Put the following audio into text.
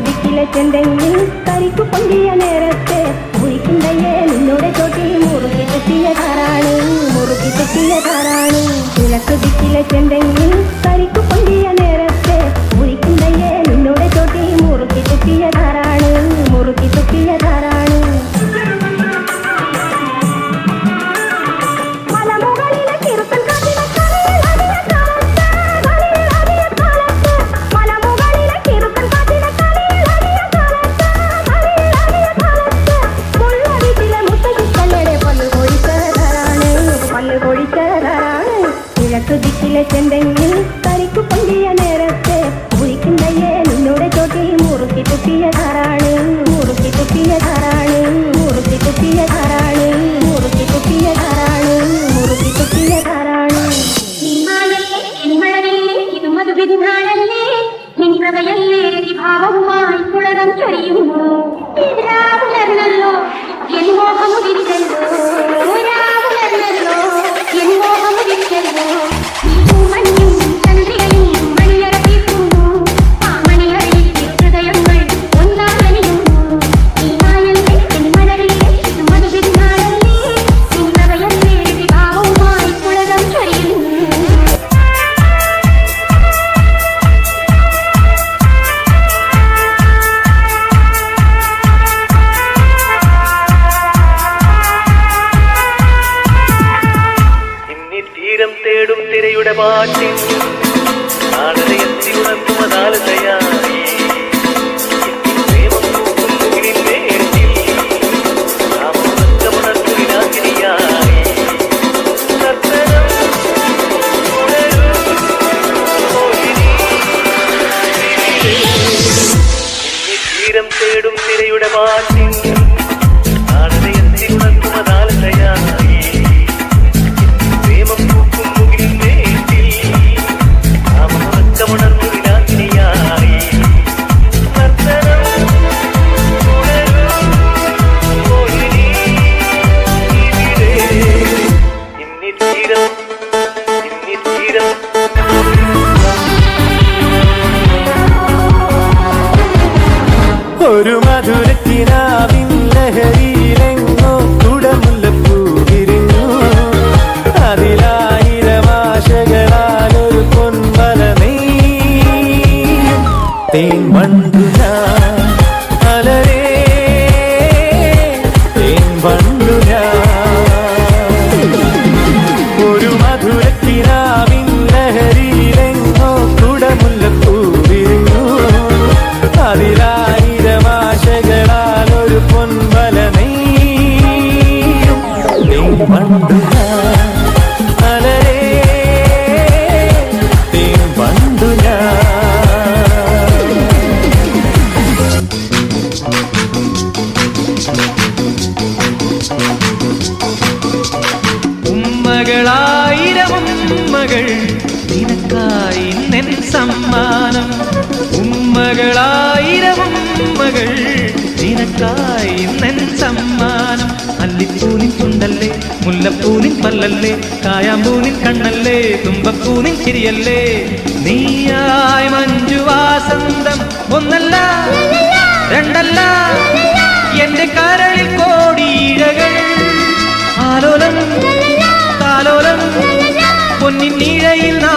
ദിക്കിലെ ചെന്തെങ്ങിൽ കരിക്കു പൊന്തിയ നേരത്തെ കുഴിക്കുണ്ടയ്യേ നിന്നോടെ ചോട്ടി മുറുക്കി തെറ്റിയതാരാണ് മുറുക്കി തെറ്റിയതാരാണ് കിഴക്ക് ദിക്കിലെ ചെന്തെങ്ങിൽ കരിക്കു പൊന്തിയ നേരത്തെ കുഴിക്കുണ്ടയ്യേ നിന്നോടെ ചോട്ടി മുറുക്കി തെറ്റിയതാരാണ് മുറുക്കി തെറ്റിയതാരാണ് ദിക്കിലെ ചെന്തെങ്ങിൽ കരിക്കു പൊന്തിയ നേരത്തെ കുഴിക്കുണ്ടയ്യേ നിന്നോടെ ചോട്ടി മുറുക്കി തുപ്പിയതാരാണ് മുറുക്കി തുപ്പിയതാരാണ് മുറുക്കി തുപ്പിയതാരാണ് മുറുക്കി തുപ്പിയതാരാണ് മുറുക്കി തുപ്പിയതാരാണ് ഇത് മധുവിനാളല്ലേ നിങ്ങളയല്ലേ ഭാവവുമായി പുളകം ചൊരിയുന്നു രാവുലർന്നല്ലോ എൻ മോഹമുതിരിച്ചല്ലോ രാവുലർന്നല്ലോ എൻ മോഹമുതിരിച്ചല്ലോ തേടും തിരയുടെ പാട്ടിൽ നാടകത്തിൽ ഉണർത്തുമതാലതയായി തീരം തേടും തിരയുടെ പാട്ടിൽ നാടകത്തിൽ ഉണർത്തുമതാലതയായി ഒരു മധുരത്തിനാവിൻ ലഹരിയിലെങ്ങോ കുടമുല്ലപ്പൂ വിരിഞ്ഞു അതിലായിരമാശകളാൽ ഒരു പൊൻവല നെയ്യും തേൻ വണ്ടു ഞാൻ അലരേ തേൻ വണ്ടു ഞാൻ ഒരു മധുരത്തിനാവിൻ ലഹരിയിലെങ്ങോ കുടമുല്ലപ്പൂ വിരിഞ്ഞു അതിലായിരമാശകളാൽ ഒരു പൊൻവല നെയ്യും തേൻ വണ്ടു ഞാൻ അലരേ തേൻ വണ്ടു ഞാൻ ഉമ്മകളായിരം ഉമ്മകൾ നിനക്കായി നിൻ സമ്മാനം ഉമ്മകളായിരം ഉമ്മകൾ നിനക്കായി നിൻ സമ്മാനം അല്ലിപ്പൂനിൻ ചുണ്ടല്ലേ മുല്ലപ്പൂനിൻ പല്ലല്ലേ കായാമ്പൂനിൻ കണ്ണല്ലേ തുമ്പപ്പൂനിൻ ചിരിയല്ലേ നീയായി മഞ്ജു വാസന്തം ഒന്നല്ല രണ്ടല്ല എന്റെ കരളിൽ കോടിയിഴകൾ ആലോലം താലോലം പൊന്നിൻ നീഴയിൽ നാ